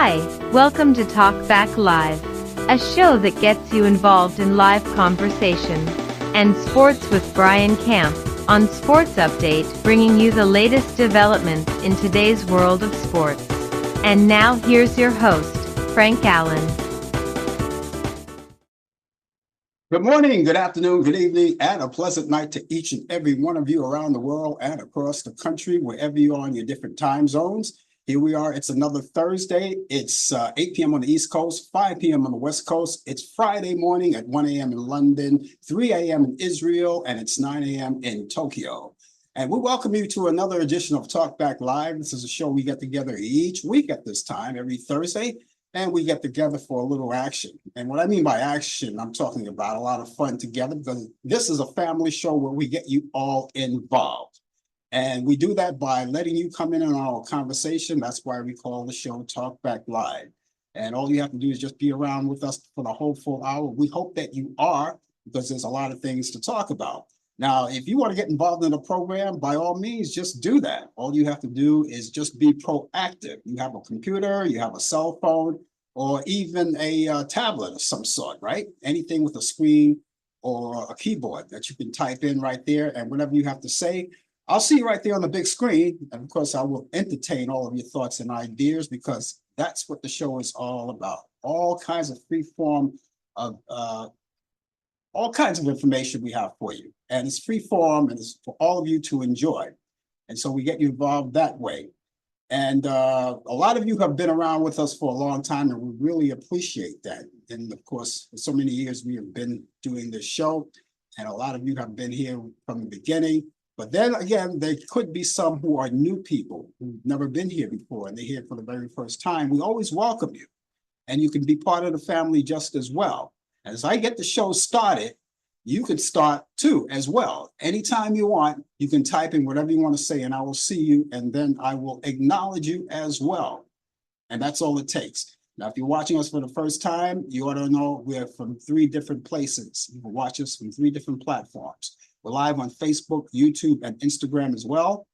Hi, welcome to Talk Back Live, a show that gets you involved in live conversation and sports with Brian Camp on Sports Update, bringing you the latest developments in today's world of sports. And now here's your host, Frank Allan. Good morning, good afternoon, good evening, and a pleasant night to each and every one of you around the world and across the country, wherever you are in your different time zones. Here we are. It's another Thursday. It's 8 p.m. on the East Coast, 5 p.m. on the West Coast. It's Friday morning at 1 a.m. in London, 3 a.m. in Israel, and it's 9 a.m. in Tokyo. And we welcome you to another edition of Talk Back Live. This is a show we get together each week at this time, every Thursday, and we get together for a little action. And what I mean by action, I'm talking about a lot of fun together, because this is a family show where we get you all involved. And we do that by letting you come in on our conversation. That's why we call the show Talk Back Live. And all you have to do is just be around with us for the whole full hour. We hope that you are, because there's a lot of things to talk about. Now, if you want to get involved in the program, by all means, just do that. All you have to do is just be proactive. You have a computer, you have a cell phone, or even a tablet of some sort, right? Anything with a screen or a keyboard that you can type in right there. And whatever you have to say, I'll see you right there on the big screen. And of course, I will entertain all of your thoughts and ideas, because that's what the show is all about. All kinds of free form of all kinds of information we have for you. And it's free form, and it's for all of you to enjoy. And so we get you involved that way. And a lot of you have been around with us for a long time, and we really appreciate that. And of course, for so many years, we have been doing this show, and a lot of you have been here from the beginning. But then again, there could be some who are new people who've never been here before, and they're here for the very first time. We always welcome you, and you can be part of the family just as well. As I get the show started, you can start too as well. Anytime you want, you can type in whatever you want to say, and I will see you, and then I will acknowledge you as well. And that's all it takes. Now, if you're watching us for the first time, you ought to know we're from 3 different places. You can watch us from 3 different platforms. We're live on Facebook, YouTube, and Instagram as well.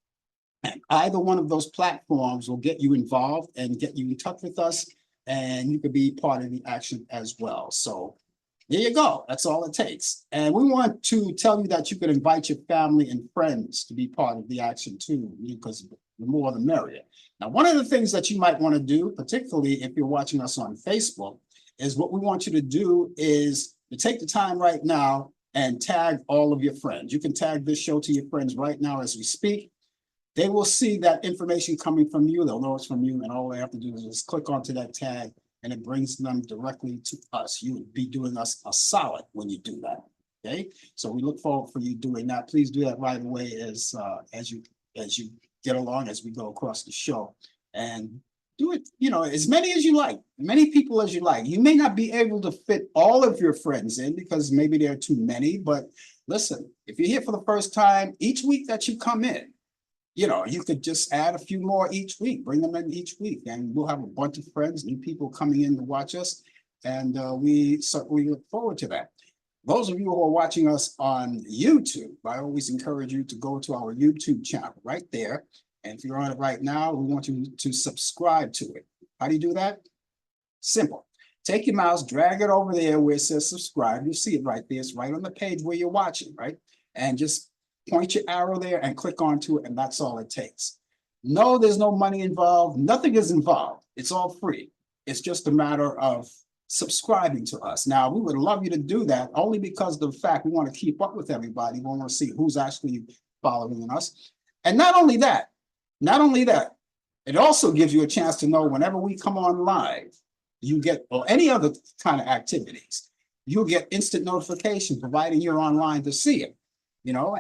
And either one of those platforms will get you involved and get you in touch with us, and you can be part of the action as well. So there you go. That's all it takes. And we want to tell you that you can invite your family and friends to be part of the action too, because the more the merrier. Now, one of the things that you might want to do, particularly if you're watching us on Facebook, is what we want you to do is to take the time right now and tag all of your friends. You can tag this show to your friends right now as we speak. They will see that information coming from you. They'll know it's from you, and all they have to do is just click onto that tag, and it brings them directly to us. You would be doing us a solid when you do that. Okay, so we look forward for you doing that. Please do that right away as you get along, as we go across the show, and do it, as many as you like, many people as you like. You may not be able to fit all of your friends in, because maybe there are too many, but listen, if you're here for the first time, each week that you come in, you could just add a few more each week, bring them in each week, and we'll have a bunch of friends, new people coming in to watch us, and we certainly look forward to that. Those of you who are watching us on YouTube, I always encourage you to go to our YouTube channel right there. And if you're on it right now, we want you to subscribe to it. How do you do that? Simple. Take your mouse, drag it over there where it says subscribe. You see it right there. It's right on the page where you're watching, right? And just point your arrow there and click onto it, and that's all it takes. No, there's no money involved. Nothing is involved. It's all free. It's just a matter of subscribing to us. Now, we would love you to do that, only because of the fact we want to keep up with everybody. We want to see who's actually following us. And not only that, it also gives you a chance to know whenever we come on live, you get, or any other kind of activities, you'll get instant notification, providing you're online to see it.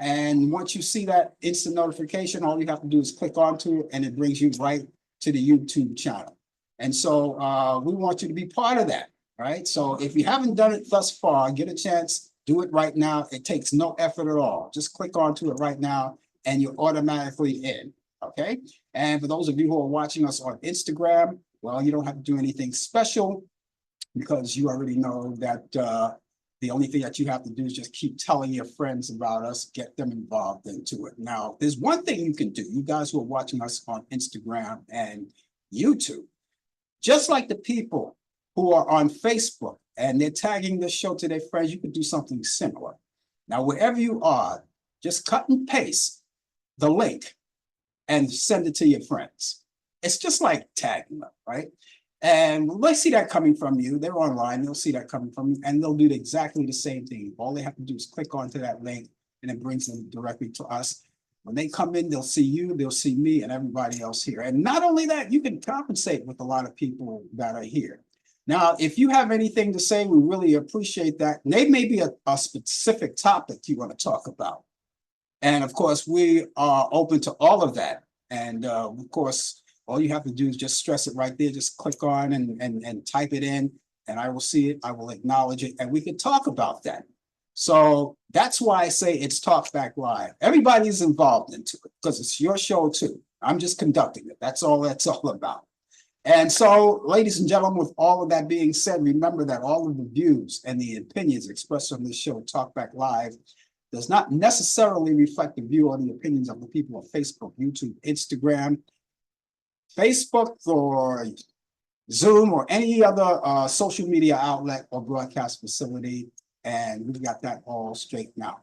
And once you see that instant notification, all you have to do is click onto it, and it brings you right to the YouTube channel. And so we want you to be part of that, right? So if you haven't done it thus far, get a chance, do it right now. It takes no effort at all. Just click onto it right now, and you're automatically in, okay? And for those of you who are watching us on Instagram, well, you don't have to do anything special, because you already know that the only thing that you have to do is just keep telling your friends about us, get them involved into it. Now, there's one thing you can do, you guys who are watching us on Instagram and YouTube. Just like the people who are on Facebook and they're tagging this show to their friends, you could do something similar. Now, wherever you are, just cut and paste the link and send it to your friends. It's just like tagging them, right? And they see that coming from you. They're online. They'll see that coming from you, and they'll do exactly the same thing. All they have to do is click onto that link, and it brings them directly to us. When they come in, they'll see you, they'll see me, and everybody else here. And not only that, you can compensate with a lot of people that are here. Now, if you have anything to say, we really appreciate that. And they may be a specific topic you want to talk about. And of course, we are open to all of that. And of course, all you have to do is just stress it right there. Just click on and type it in, and I will see it. I will acknowledge it, and we can talk about that. So that's why I say it's Talk Back Live. Everybody's involved into it because it's your show too. I'm just conducting it. That's all about. And so, ladies and gentlemen, with all of that being said, remember that all of the views and the opinions expressed on this show, Talk Back Live, does not necessarily reflect the view or the opinions of the people of Facebook, YouTube, Instagram, Facebook, or Zoom, or any other social media outlet or broadcast facility. And we got that all straight now.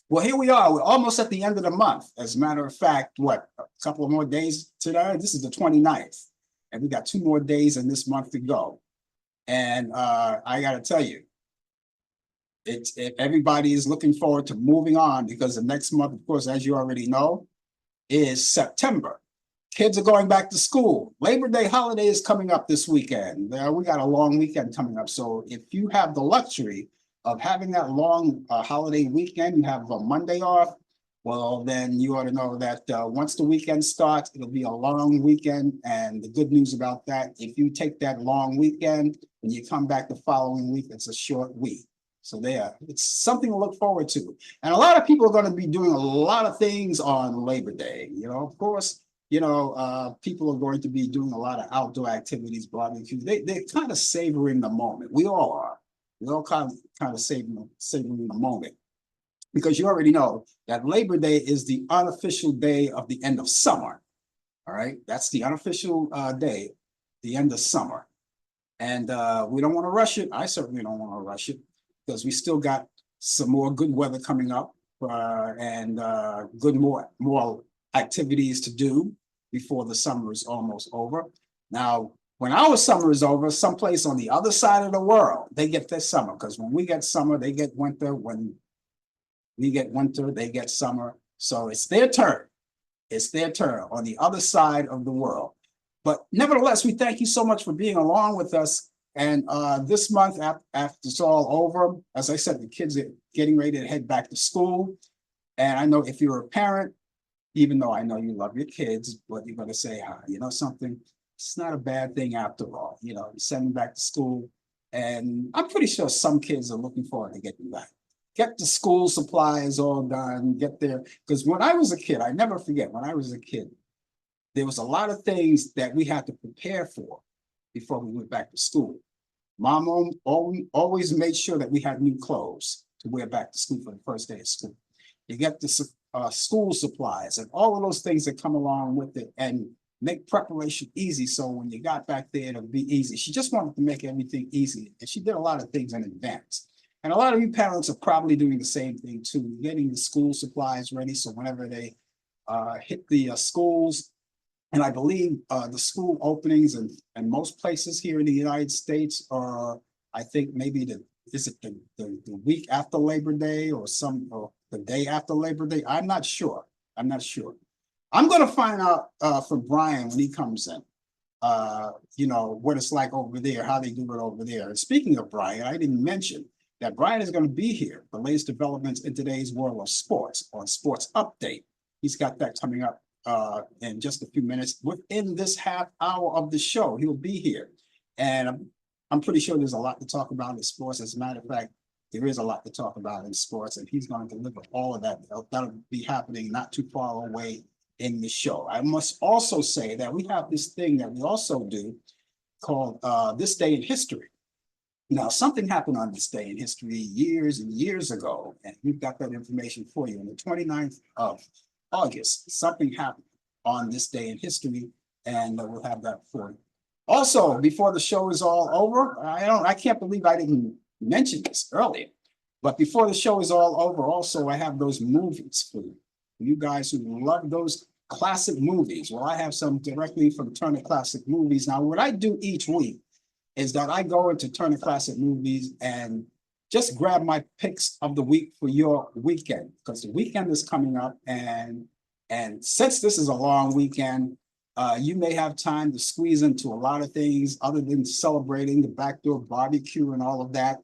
Well, here we are. We're almost at the end of the month. As a matter of fact, what, a couple of more days today? This is the 29th. And we got 2 more days in this month to go. And I got to tell you, everybody is looking forward to moving on, because the next month, of course, as you already know, is September. Kids are going back to school. Labor Day holiday is coming up this weekend. We got a long weekend coming up. So if you have the luxury of having that long holiday weekend, you have a Monday off, well, then you ought to know that once the weekend starts, it'll be a long weekend. And the good news about that, if you take that long weekend and you come back the following week, it's a short week. So there, it's something to look forward to. And a lot of people are going to be doing a lot of things on Labor Day. You know, of course, people are going to be doing a lot of outdoor activities, barbecues. They're kind of savoring the moment. We all are. We all kind of savoring the moment. Because you already know that Labor Day is the unofficial day of the end of summer. All right, that's the unofficial day, the end of summer. And we don't want to rush it. I certainly don't want to rush it, because we still got some more good weather coming up and more activities to do before the summer is almost over. Now, when our summer is over, someplace on the other side of the world, they get their summer, because when we get summer, they get winter. When we get winter, they get summer. So it's their turn. It's their turn on the other side of the world. But nevertheless, we thank you so much for being along with us. And this month, after it's all over, as I said, the kids are getting ready to head back to school. And I know if you're a parent, even though I know you love your kids, but you're going to say, you know something, it's not a bad thing after all. You know, you send them back to school. And I'm pretty sure some kids are looking forward to getting back. Get the school supplies all done, get there. Because when I was a kid, I never forget, when I was a kid, there was a lot of things that we had to prepare for before we went back to school. Mom always made sure that we had new clothes to wear back to school for the first day of school. You get the school supplies and all of those things that come along with it, and make preparation easy. So when you got back there, it'll be easy. She just wanted to make everything easy, and she did a lot of things in advance. And a lot of you parents are probably doing the same thing too, getting the school supplies ready. So whenever they hit the schools, and I believe the school openings and most places here in the United States are, I think maybe the week after Labor Day or the day after Labor Day. I'm not sure. I'm going to find out from Brian when he comes in, what it's like over there, how they do it over there. And speaking of Brian, I didn't mention that Brian is going to be here, the latest developments in today's world of sports, on Sports Update. He's got that coming up in just a few minutes. Within this half hour of the show, he'll be here. And I'm pretty sure there's a lot to talk about in sports. As a matter of fact, there is a lot to talk about in sports, and he's going to deliver all of that. That'll be happening not too far away in the show. I must also say that we have this thing that we also do called This Day in History. Now, something happened on this day in history years and years ago, and we've got that information for you. On the 29th of August, something happened on this day in history, and we'll have that for you. Also, before the show is all over, I can't believe I didn't mention this earlier. But before the show is all over, also I have those movies for you. For you guys who love those classic movies. Well, I have some directly from Turner Classic Movies. Now, what I do each week is that I go into Turner Classic Movies and just grab my picks of the week for your weekend, because the weekend is coming up, and since this is a long weekend, you may have time to squeeze into a lot of things other than celebrating the backdoor barbecue and all of that.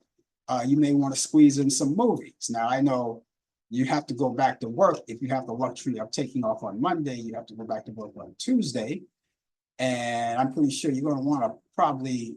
You may want to squeeze in some movies. Now, I know you have to go back to work. If you have the luxury of taking off on Monday, you have to go back to work on Tuesday. And I'm pretty sure you're going to want to probably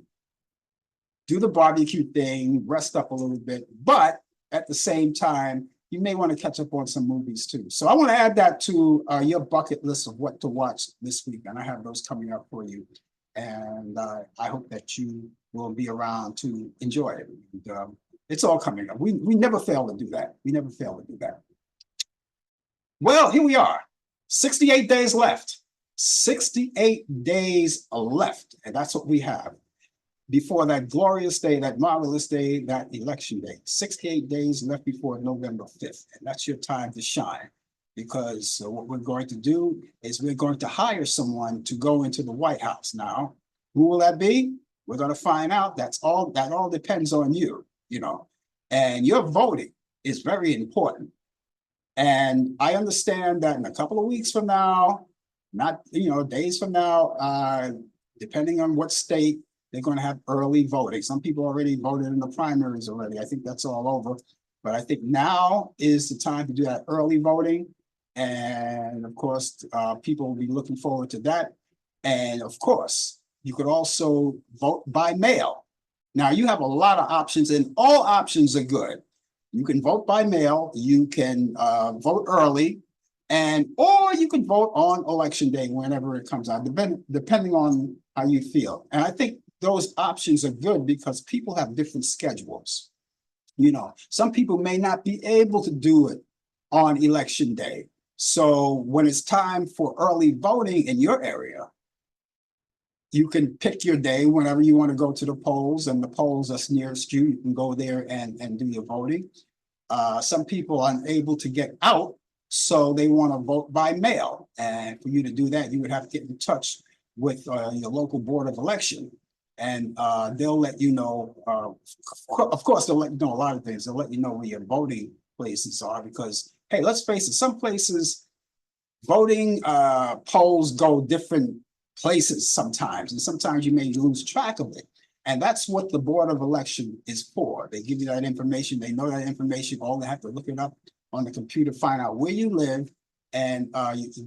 do the barbecue thing, rest up a little bit, but at the same time, you may want to catch up on some movies too. So I want to add that to your bucket list of what to watch this week. And I have those coming up for you. And I hope that you will be around to enjoy it. And, it's all coming up. We never fail to do that. We never fail to do that. Well, here we are. 68 days left. 68 days left. And that's what we have before that glorious day, that marvelous day, that election day. 68 days left before November 5th. And that's your time to shine. Because what we're going to do is we're going to hire someone to go into the White House. Now, who will that be? We're going to find out. That all depends on you, you know. And your voting is very important. And I understand that in a couple of weeks from now, not, days from now, depending on what state, they're going to have early voting. Some people already voted in the primaries already. I think that's all over. But I think now is the time to do that early voting. And of course, people will be looking forward to that. And of course, you could also vote by mail. Now, you have a lot of options, and all options are good. You can vote by mail. You can vote early, or you can vote on election day whenever it comes out, depending on how you feel. And I think those options are good because people have different schedules. Some people may not be able to do it on election day. So when it's time for early voting in your area, you can pick your day whenever you want to go to the polls, and the polls that's nearest you, you can go there and do your voting. Some people are unable to get out, so they want to vote by mail. And for you to do that, you would have to get in touch with your local board of election. And they'll let you know, of course, they'll let you know a lot of things. They'll let you know where your voting places are because, hey, let's face it, some places voting polls go different places sometimes, and sometimes you may lose track of it. And that's what the Board of Election is for. They give you that information. They know that information. All they have to look it up on the computer, find out where you live, and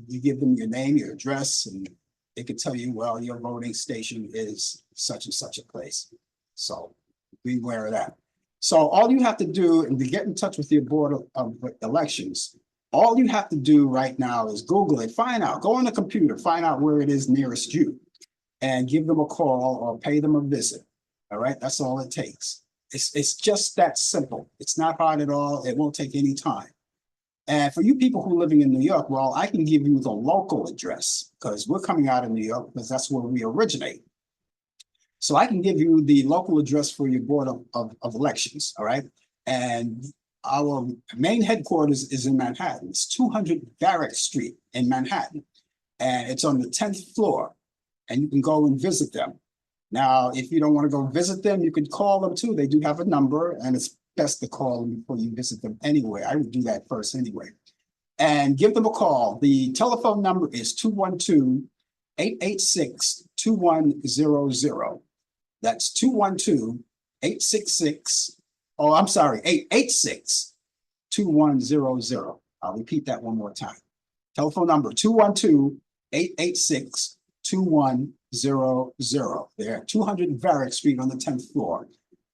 you give them your name, your address, and they can tell you, well, your voting station is such and such a place. So beware of that. So all you have to do and to get in touch with your Board of Elections, all you have to do right now is Google it, find out, go on the computer, find out where it is nearest you, and give them a call or pay them a visit. All right, that's all it takes. It's just that simple. It's not hard at all. It won't take any time. And for you people who are living in New York, well, I can give you the local address because we're coming out of New York because that's where we originate. So I can give you the local address for your Board of Elections, all right? And our main headquarters is in Manhattan. It's 200 Barrett Street in Manhattan. And it's on the 10th floor. And you can go and visit them. Now, if you don't want to go visit them, you can call them too. They do have a number, and it's best to call them before you visit them anyway. I would do that first anyway. And give them a call. The telephone number is 212-886-2100. That's 212-866. Oh, I'm sorry, 886-2100. I'll repeat that one more time. Telephone number 212-886-2100. They're at 200 Varick Street on the 10th floor.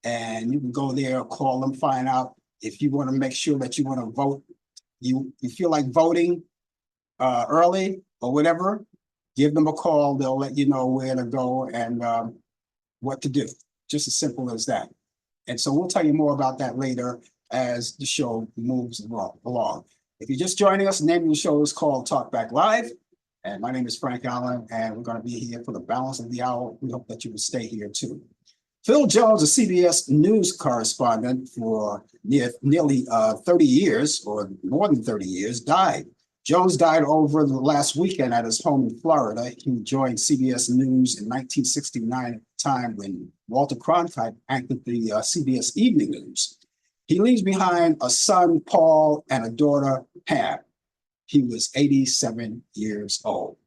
And you can go there, call them, find out if you want to make sure that you want to vote. You feel like voting early or whatever, give them a call. They'll let you know where to go and what to do. Just as simple as that. And so we'll tell you more about that later as the show moves along. If you're just joining us, the name of the show is called Talk Back Live. And my name is Frank Allan, and we're going to be here for the balance of the hour. We hope that you will stay here too. Phil Jones, a CBS News correspondent for nearly 30 years, or more than 30 years, died. Jones died over the last weekend at his home in Florida. He joined CBS News in 1969 at the time when Walter Cronkite anchored the CBS Evening News. He leaves behind a son, Paul, and a daughter, Pam. He was 87 years old.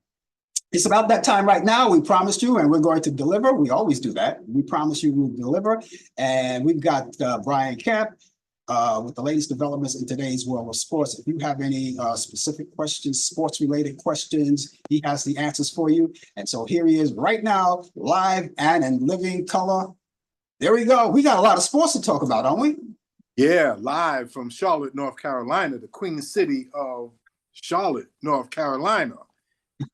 It's about that time right now. We promised you, and we're going to deliver. We always do that. We promise you we'll deliver. And we've got Brian Camp with the latest developments in today's world of sports. If you have any specific questions, sports-related questions, he has the answers for you. And so here he is right now, live and in living color. There we go. We got a lot of sports to talk about, don't we? Yeah, live from Charlotte, North Carolina, the Queen City of Charlotte, North Carolina.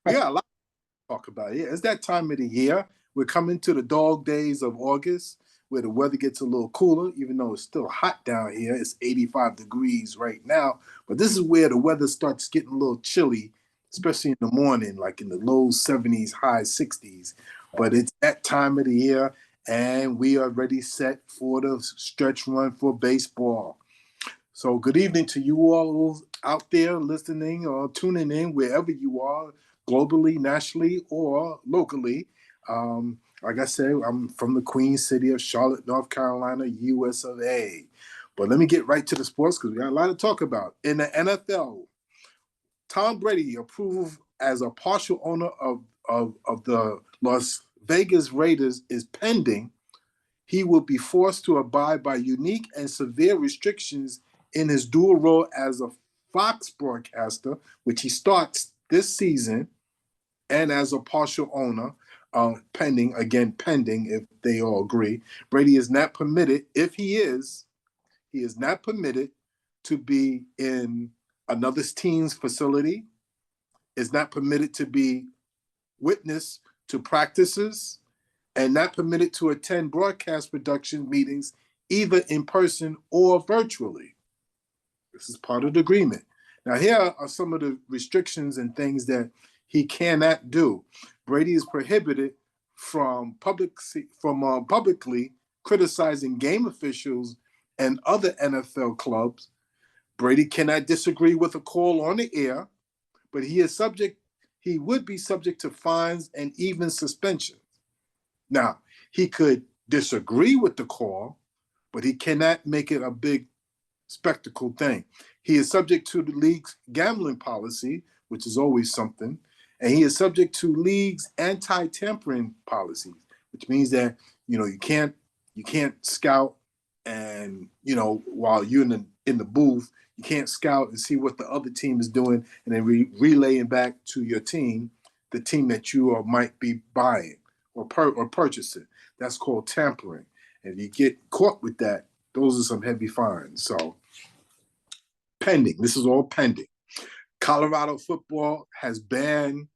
We got a lot to talk about. Yeah, it's that time of the year. We're coming to the dog days of August where the weather gets a little cooler, even though it's still hot down here. It's 85 degrees right now. But this is where the weather starts getting a little chilly, especially in the morning, like in the low 70s, high 60s. But it's that time of the year, and we are ready set for the stretch run for baseball. So good evening to you all out there listening or tuning in wherever you are, globally, nationally, or locally. Like I said, I'm from the Queen City of Charlotte, North Carolina, US of A. But let me get right to the sports because we got a lot to talk about. In the NFL, Tom Brady approved as a partial owner of the Las Vegas Raiders is pending. He will be forced to abide by unique and severe restrictions in his dual role as a Fox broadcaster, which he starts this season, and as a partial owner, pending if they all agree. Brady is not permitted, if he is not permitted to be in another team's facility, is not permitted to be witness to practices, and not permitted to attend broadcast production meetings either in person or virtually. This is part of the agreement. Now, here are some of the restrictions and things that he cannot do. Brady is prohibited from publicly criticizing game officials and other NFL clubs. Brady cannot disagree with a call on the air, but he would be subject to fines and even suspensions. Now, he could disagree with the call, but he cannot make it a big spectacle thing. He is subject to the league's gambling policy, which is always something, and he is subject to league's anti-tampering policies, which means that you can't scout, and while you're in the booth, you can't scout and see what the other team is doing and then relaying back to your team, the team that you might be buying or purchasing. That's called tampering. And if you get caught with that, those are some heavy fines. So pending. This is all pending. Colorado football has banned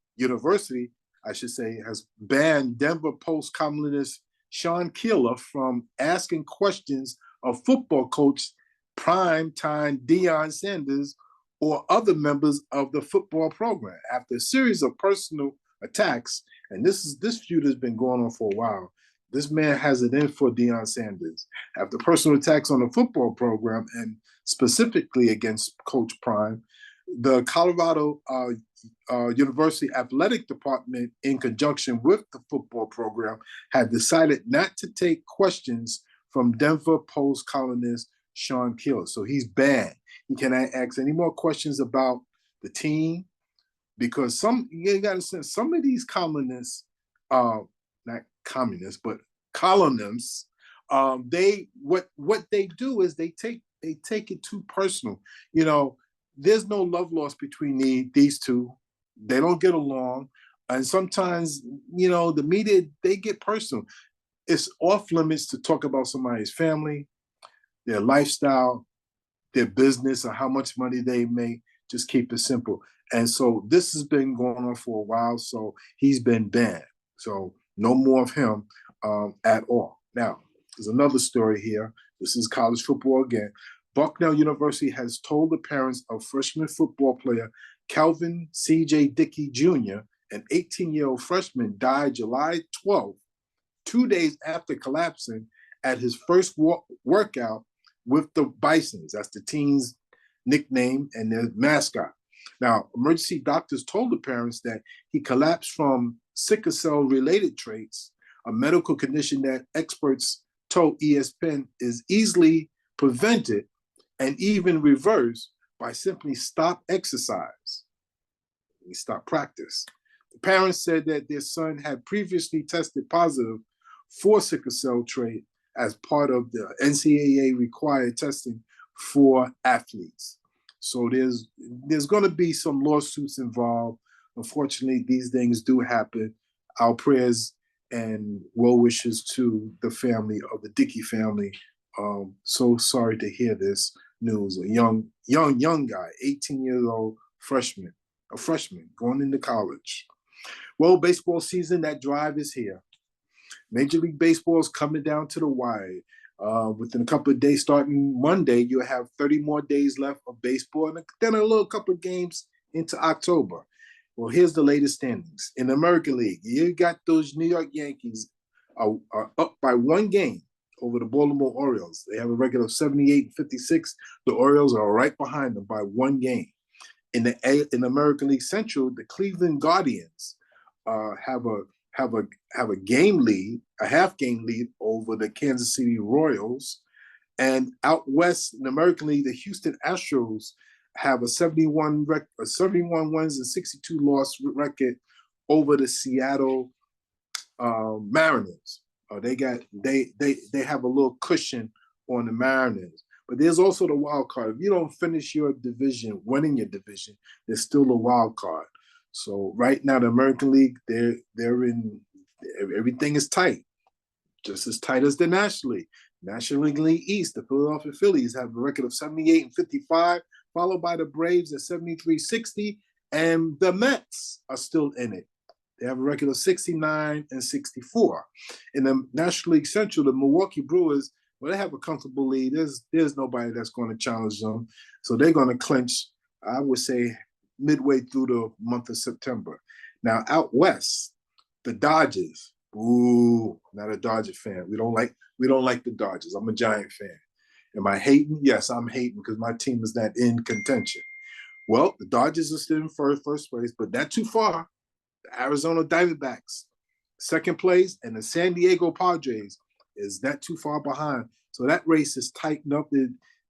has banned Denver Post columnist Sean Keeler from asking questions of football coach primetime Deion Sanders or other members of the football program after a series of personal attacks. And this feud has been going on for a while. This man has it in for Deion Sanders. After personal attacks on the football program and specifically against Coach Prime, the Colorado University Athletic Department, in conjunction with the football program, had decided not to take questions from Denver Post columnist Sean Keeler. So he's banned. He cannot ask any more questions about the team because you got to say some of these columnists, not communists, but columnists, what they do is they take it too personal. There's no love lost between these two. They don't get along. And sometimes, the media, they get personal. It's off limits to talk about somebody's family, their lifestyle, their business, or how much money they make. Just keep it simple. And so this has been going on for a while. So he's been banned. So no more of him at all. Now, there's another story here. This is college football again. Bucknell University has told the parents of freshman football player Calvin C.J. Dickey Jr., an 18-year-old freshman, died July 12th, 2 days after collapsing at his first workout with the Bisons. That's the team's nickname and their mascot. Now, emergency doctors told the parents that he collapsed from sickle cell related traits, a medical condition that experts told ESPN is easily prevented and even reversed by simply stop exercise. We stop practice. The parents said that their son had previously tested positive for sickle cell trait as part of the NCAA required testing for athletes. So there's going to be some lawsuits involved. Unfortunately, these things do happen. Our prayers and well wishes to the family of the Dickey family. So sorry to hear this news. A young guy, 18 years old, a freshman going into college. Well, baseball season, that drive is here. Major League Baseball is coming down to the wire. Within a couple of days, starting Monday, you'll have 30 more days left of baseball, and then a little couple of games into October. Well, here's the latest standings. In the American League, you got those New York Yankees are up by one game over the Baltimore Orioles. They have a record of 78-56. The Orioles are right behind them by one game. In the American League Central, the Cleveland Guardians have a game lead, a half game lead over the Kansas City Royals. And out west in the American League, the Houston Astros have a 71 wins and 62 loss record over the Seattle Mariners. They have a little cushion on the Mariners. But there's also the wild card. If you don't finish your division, winning your division, there's still a wild card. So right now, the American League, they're in, everything is tight, just as tight as the National League. National League East, the Philadelphia Phillies have a record of 78-55, followed by the Braves at 73-60, and the Mets are still in it. They have a record of 69-64. In the National League Central, the Milwaukee Brewers, well, they have a comfortable lead. There's nobody that's going to challenge them. So they're going to clinch, I would say, midway through the month of September. Now, out west, the Dodgers. Ooh, not a Dodger fan. We don't like the Dodgers. I'm a Giant fan. Am I hating? Yes, I'm hating because my team is not in contention. Well, the Dodgers are still in first place, but not too far. The Arizona Diamondbacks, second place, and the San Diego Padres is not too far behind. So that race is tightened up.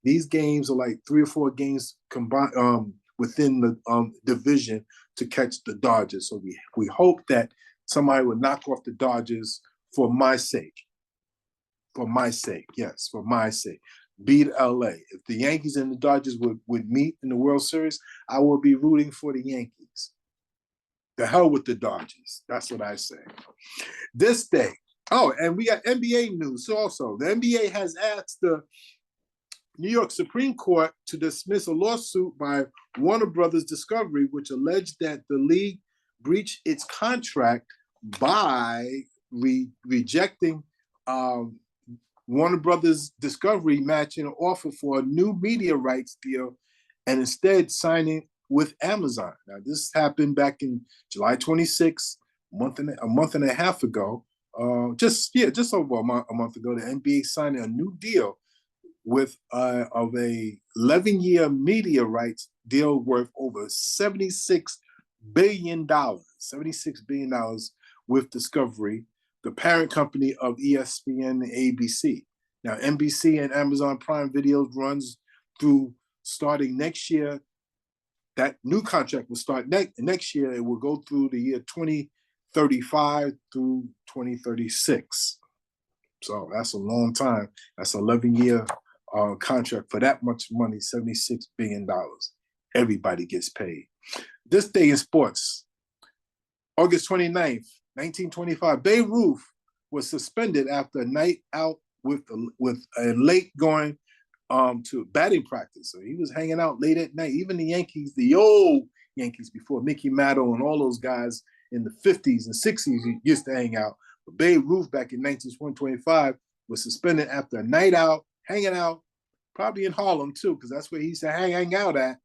These games are like 3 or 4 games combined within the division to catch the Dodgers. So we hope that somebody would knock off the Dodgers for my sake. For my sake, yes, for my sake. Beat LA. If the Yankees and the Dodgers would meet in the World Series, I would be rooting for the Yankees. The hell with the Dodgers. That's what I say. This day. Oh, and we got NBA news also. The NBA has asked the New York Supreme Court to dismiss a lawsuit by Warner Brothers Discovery, which alleged that the league breached its contract by rejecting Warner Brothers Discovery matching an offer for a new media rights deal and instead signing with Amazon. Now, this happened back in July 26th, a month and a half ago. Just over a month ago, the NBA signed a new deal with of a 11-year media rights deal worth over $76 billion with Discovery, the parent company of ESPN and ABC. Now, NBC and Amazon Prime Video runs through starting next year. That new contract will start next year. It will go through the year 2035 through 2036. So that's a long time. That's an 11-year contract for that much money, $76 billion. Everybody gets paid. This day in sports, August 29th, 1925, Babe Ruth was suspended after a night out with a late going to batting practice. So he was hanging out late at night. Even the Yankees, the old Yankees before Mickey Mantle and all those guys in the 50s and 60s used to hang out. But Babe Ruth back in 1925 was suspended after a night out, hanging out, probably in Harlem too, because that's where he used to hang out at,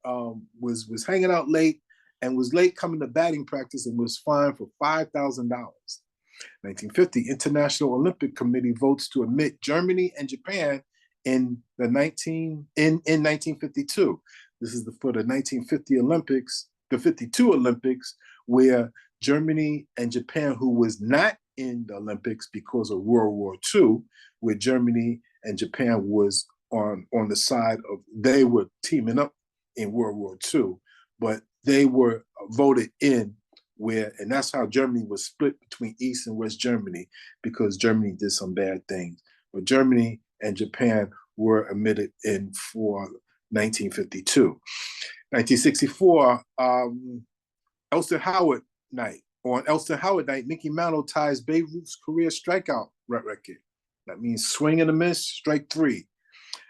was hanging out late and was late coming to batting practice and was fined for $5,000. 1950, International Olympic Committee votes to admit Germany and Japan in 1952. This is for the 1950 Olympics, the 52 Olympics, where Germany and Japan, who was not in the Olympics because of World War II, where Germany and Japan was on the side of, they were teaming up in World War II, but they were voted in where, and that's how Germany was split between East and West Germany, because Germany did some bad things. But Germany and Japan were admitted in for 1952. 1964, Elston Howard night. On Elston Howard night, Mickey Mantle ties Babe Ruth's career strikeout record. That means swing and a miss, strike three.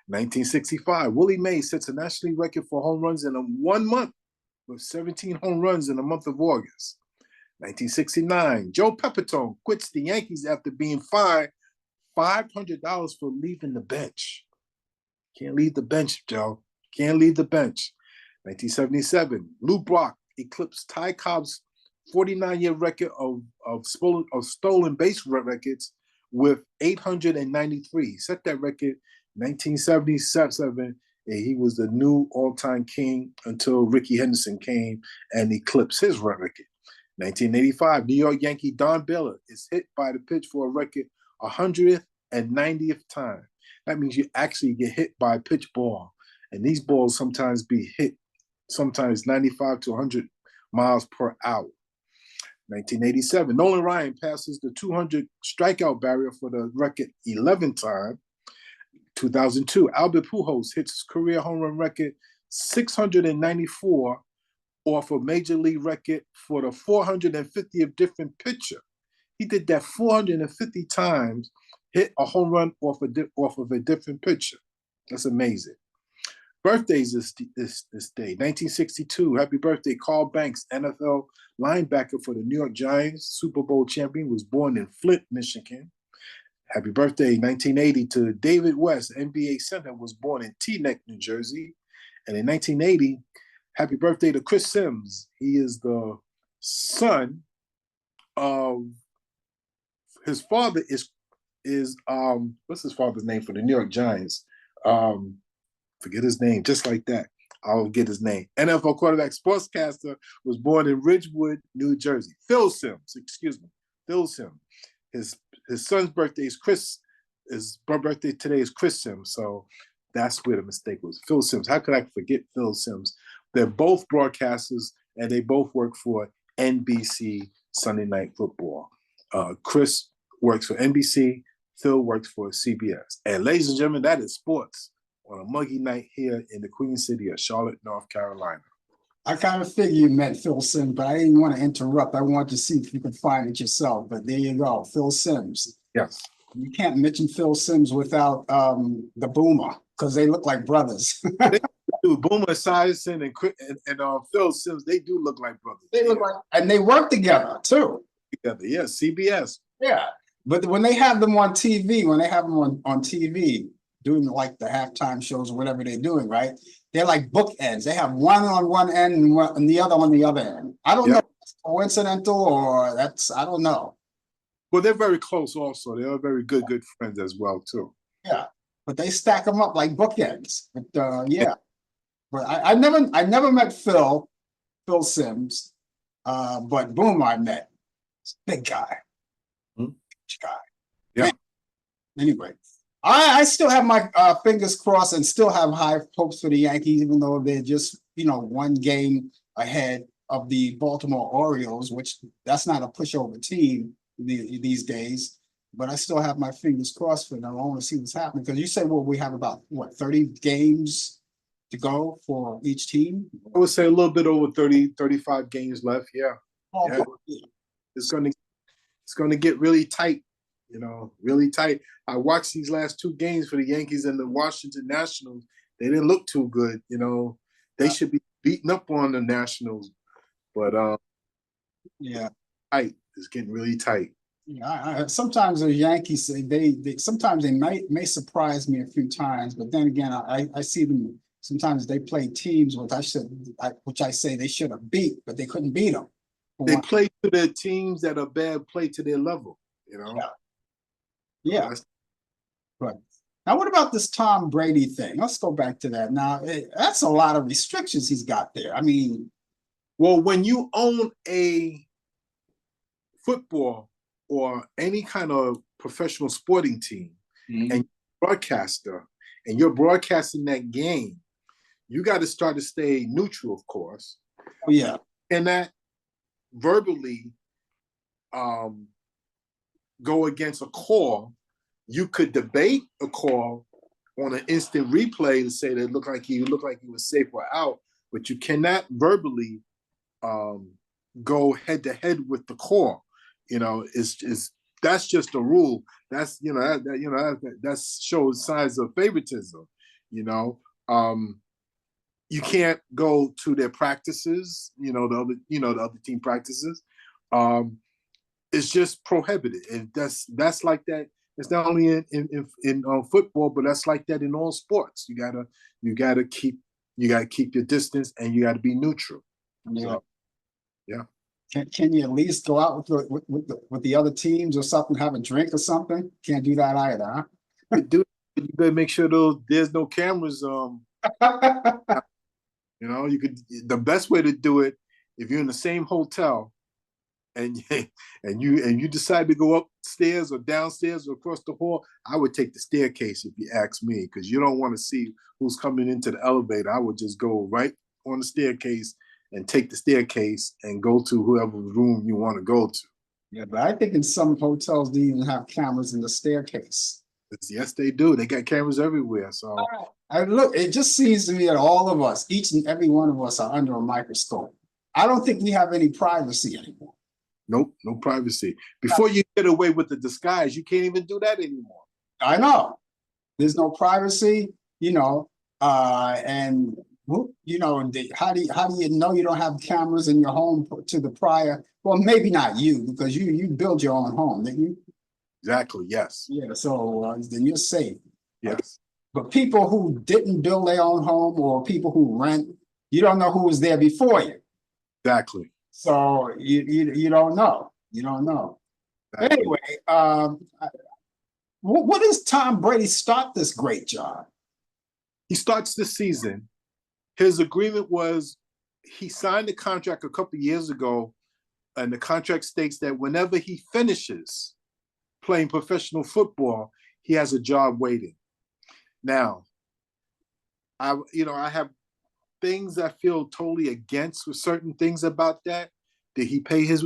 1965, Willie Mays sets a national record for home runs in 1 month with 17 home runs in the month of August. 1969, Joe Pepitone quits the Yankees after being fined $500 for leaving the bench. Can't leave the bench, Joe. Can't leave the bench. 1977, Lou Brock eclipsed Ty Cobb's 49-year record of stolen base records with 893. He set that record 1977, and he was the new all-time king until Ricky Henderson came and eclipsed his record. 1985, New York Yankee Don Baylor is hit by the pitch for a record 190th time. That means you actually get hit by a pitch ball, and these balls sometimes be hit, sometimes 95 to 100 miles per hour. 1987, Nolan Ryan passes the 200 strikeout barrier for the record 11th time. 2002, Albert Pujols hits his career home run record 694 off a major league record for the 450th different pitcher. He did that 450 times, hit a home run off of a different pitcher. That's amazing. Birthdays this day. 1962, happy birthday, Carl Banks, NFL linebacker for the New York Giants, Super Bowl champion, was born in Flint, Michigan. Happy birthday, 1980, to David West, NBA center, was born in Teaneck, New Jersey. And in 1980, happy birthday to Chris Sims. He is the son of, his father is what's his father's name for the New York Giants? Forget his name, just like that. I'll get his name. NFL quarterback, sportscaster, was born in Ridgewood, New Jersey. Phil Sims. His son's birthday is Chris. His birthday today is Chris Sims. So that's where the mistake was. Phil Sims. How could I forget Phil Sims? They're both broadcasters, and they both work for NBC Sunday Night Football. Chris works for NBC. Phil works for CBS. And ladies and gentlemen, that is sports on a muggy night here in the Queen City of Charlotte, North Carolina. I kind of figured you meant Phil Sims, but I didn't want to interrupt. I wanted to see if you could find it yourself. But there you go, Phil Sims. Yes. You can't mention Phil Sims without the Boomer, because they look like brothers. Boomer Esiason and Phil Sims, they do look like brothers. They look like, and they work together too. Together, yeah, CBS. Yeah, but when they have them on TV, on TV, doing like the halftime shows or whatever they're doing, right? They're like bookends. They have one on one end and the other on the other end. I don't know if it's coincidental or I don't know. Well, they're very close also. They are very good friends as well, too. Yeah, but they stack them up like bookends. But yeah, but I never met Phil Sims, but Boom I met. Big guy. Hmm? Big guy. Yeah. Man. Anyway. I still have my fingers crossed and still have high hopes for the Yankees, even though they're just, one game ahead of the Baltimore Orioles, which that's not a pushover team these days. But I still have my fingers crossed for them. I want to see what's happening, because you said, well, we have about 30 games to go for each team? I would say a little bit over 35 games left. Yeah. Yeah. It's going to get really tight. Really tight. I watched these last two games for the Yankees and the Washington Nationals. They didn't look too good. They should be beating up on the Nationals, but tight. It's getting really tight. Yeah, sometimes the Yankees, they sometimes they may surprise me a few times, but then again, I see them sometimes they play teams which I say they should have beat, but they couldn't beat them. They play to their teams that are bad, play to their level, you know? Yeah. That's- But now, what about this Tom Brady thing? Let's go back to that. Now, that's a lot of restrictions he's got there. I mean, Well, when you own a football or any kind of professional sporting team and broadcaster, and you're broadcasting that game, you got to start to stay neutral, of course. yeah, And that verbally go against a call. You could debate a call on an instant replay to say that it looked like he was safe or out, but you cannot verbally go head to head with the call. You know, it's that's just a rule. That's that shows signs of favoritism. You know, you can't go to their practices. The other team practices. It's just prohibited, and that's like that. It's not only in football, but that's like that in all sports. You gotta keep your distance, and you gotta be neutral. yeah. So, yeah. Can you at least go out with the other teams or something, have a drink or something? Can't do that either, You better make sure there's no cameras. You could. The best way to do it, if you're in the same hotel, and you decide to go upstairs or downstairs or across the hall, I would take the staircase if you ask me, because you don't want to see who's coming into the elevator. I would just go right on the staircase and take the staircase and go to whoever's room you want to go to. Yeah, but I think in some hotels they even have cameras in the staircase. Yes, they do. They got cameras everywhere. So look, it just seems to me that all of us, each and every one of us, are under a microscope. I don't think we have any privacy anymore. Nope, no privacy. Before you get away with the disguise, you can't even do that anymore. I know. There's no privacy, and how do you know you don't have cameras in your home to the prior? Well, maybe not you, because you build your own home, didn't you? Exactly. Yes. Yeah. So then you're safe. Yes. But people who didn't build their own home, or people who rent, you don't know who was there before you. Exactly. So you don't know. You don't know. Exactly. Anyway, what does Tom Brady start this great job? He starts this season. His agreement was he signed the contract a couple of years ago, and the contract states that whenever he finishes playing professional football, he has a job waiting. Now, I have things I feel totally against with certain things about that. Did he pay his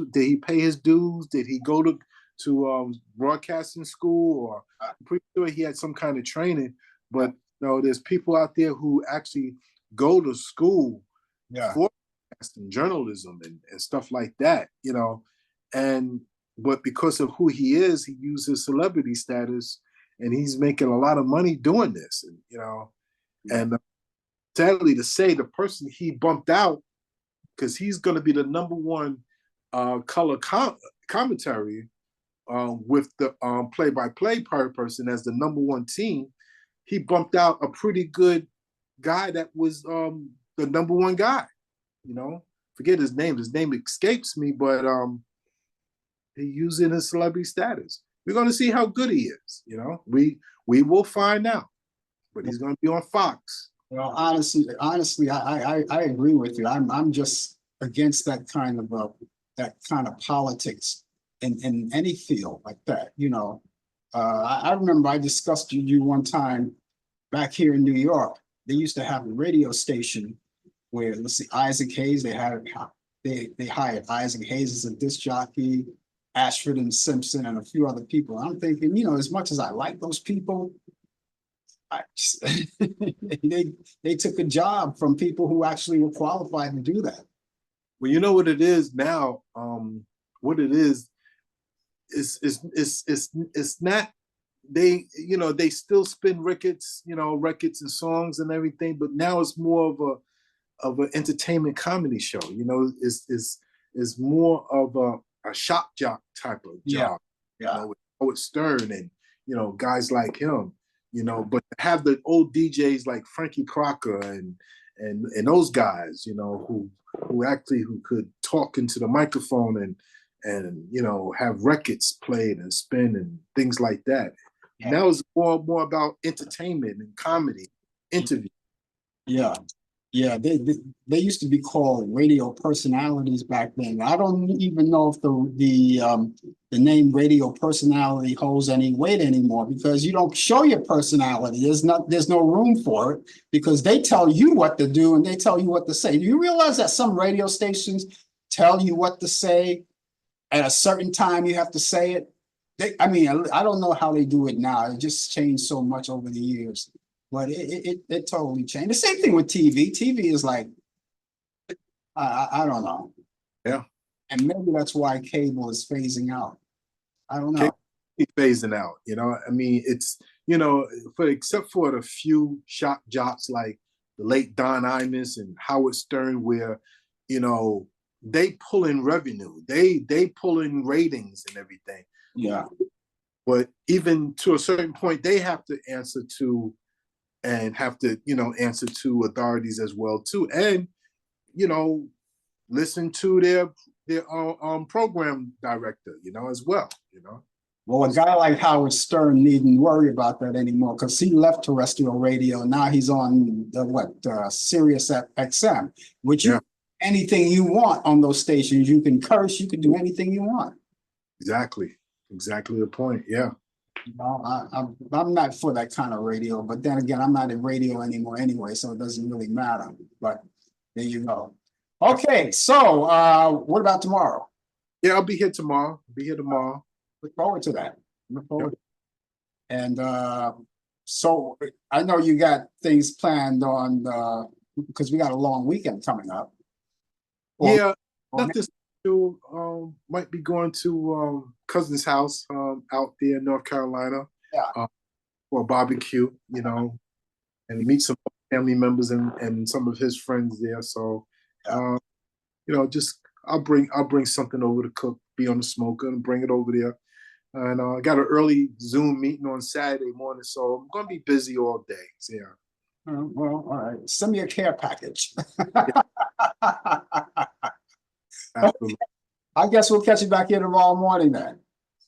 dues? Did he go to broadcasting school? Or I'm pretty sure he had some kind of training. But there's people out there who actually go to school for broadcasting, journalism and stuff like that. But because of who he is, he uses celebrity status, and he's making a lot of money doing this. And sadly to say, the person he bumped out, because he's going to be the number one color commentary with the play-by-play person as the number one team, he bumped out a pretty good guy that was the number one guy. Forget his name. His name escapes me, but he's using his celebrity status. We're going to see how good he is. We will find out, but he's going to be on Fox. Well, honestly, I agree with you. I'm just against that kind of politics in any field like that. I remember I discussed you one time back here in New York. They used to have a radio station where, let's see, Isaac Hayes. They hired Isaac Hayes as a disc jockey, Ashford and Simpson, and a few other people. I'm thinking, as much as I like those people, they took a job from people who actually were qualified to do that. Well, you know what it is now. What it is it's not. They still spin records, records and songs and everything, but now it's more of an entertainment comedy show. It's more of a shock jock type of job. Yeah. With Howard Stern and guys like him. but have the old DJs like Frankie Crocker and those guys, who could talk into the microphone and have records played and spin and things like that. Yeah. Now it's more about entertainment and comedy, interview. Yeah. Yeah, they used to be called radio personalities back then. I don't even know if the name radio personality holds any weight anymore, because you don't show your personality. There's no room for it, because they tell you what to do and they tell you what to say. Do you realize that some radio stations tell you what to say at a certain time? You have to say it. I don't know how they do it now. It just changed so much over the years. But it totally changed. The same thing with TV. TV is like, I don't know. Yeah. And maybe that's why cable is phasing out. I don't know. Phasing out, it's, except for the few shock jocks like the late Don Imus and Howard Stern, where, they pull in revenue. They pull in ratings and everything. Yeah. But even to a certain point, they have to answer to authorities as well too, and listen to their program director, as well. Well, a guy like Howard Stern needn't worry about that anymore, because he left terrestrial radio. Now he's on Sirius XM, which anything you want on those stations. You can curse, you can do anything you want. Exactly the point. Yeah. I'm not for that kind of radio, but then again, I'm not in radio anymore anyway, so it doesn't really matter. But there you go. Okay, so what about tomorrow? Yeah, I'll be here tomorrow. Look forward to that. And so I know you got things planned on because we got a long weekend coming up. Nothing to might be going to cousin's house out there in North Carolina for a barbecue, and meet some family members and some of his friends there. So just I'll bring something over to cook, be on the smoker and bring it over there. And I got an early Zoom meeting on Saturday morning, so I'm gonna be busy all day. So, yeah. Well, all right. Send me a care package. Absolutely. I guess we'll catch you back here tomorrow morning then.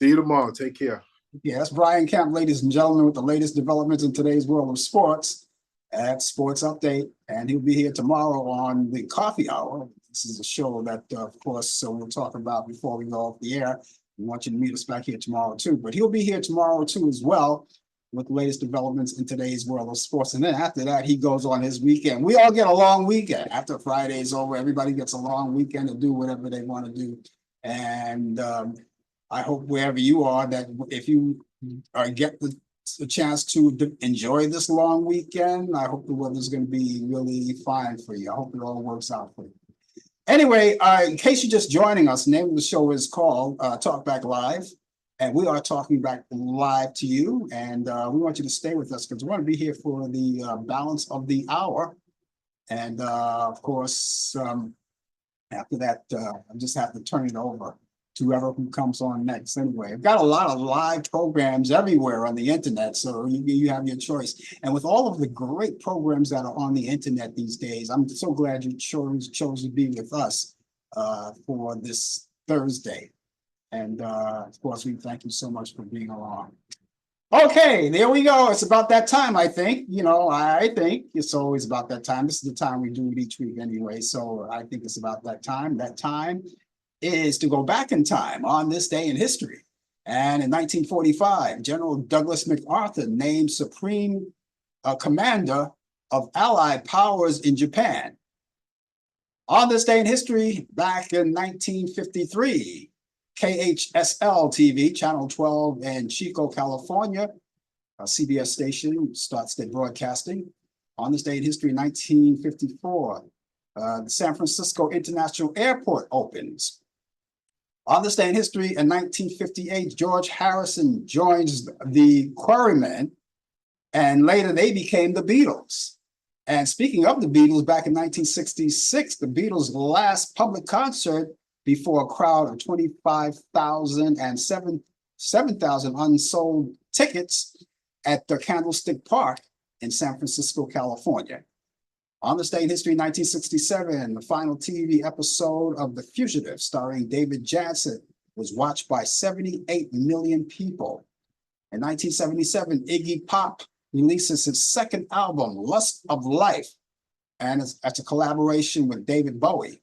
See you tomorrow. Take care. Yeah, that's Brian Camp, ladies and gentlemen, with the latest developments in today's world of sports at Sports Update. And he'll be here tomorrow on the Coffee Hour. This is a show that, of course, we'll talk about before we go off the air. We want you to meet us back here tomorrow too. But he'll be here tomorrow too as well, with the latest developments in today's world of sports. And then after that, he goes on his weekend. We all get a long weekend. After Friday's over, everybody gets a long weekend to do whatever they want to do. And I hope wherever you are, that if you get the chance to enjoy this long weekend, I hope the weather's going to be really fine for you. I hope it all works out for you. Anyway, in case you're just joining us, the name of the show is called Talk Back Live. And we are talking back live to you. And we want you to stay with us, because we want to be here for the balance of the hour. And of course, after that, I just have to turn it over to whoever who comes on next anyway. I've got a lot of live programs everywhere on the internet, so you have your choice. And with all of the great programs that are on the internet these days, I'm so glad you chose to be with us for this Thursday. And of course, we thank you so much for being along. Okay, there we go. It's about that time, I think. I think it's always about that time. This is the time we do it each week anyway. So I think it's about that time. That time is to go back in time on this day in history. And in 1945, General Douglas MacArthur named Supreme Commander of Allied powers in Japan. On this day in history, back in 1953, KHSL TV, Channel 12 in Chico, California, a CBS station, starts their broadcasting. On this day in history, 1954, the San Francisco International Airport opens. On this day in history, in 1958, George Harrison joins the Quarrymen, and later they became the Beatles. And speaking of the Beatles, back in 1966, the Beatles' last public concert before a crowd of 25,000 and 7,000 unsold tickets. at the Candlestick Park in San Francisco, California. On this day in history, 1967, the final TV episode of The Fugitive, starring David Jansen, was watched by 78 million people. In 1977, Iggy Pop releases his second album, Lust of Life, and it's a collaboration with David Bowie.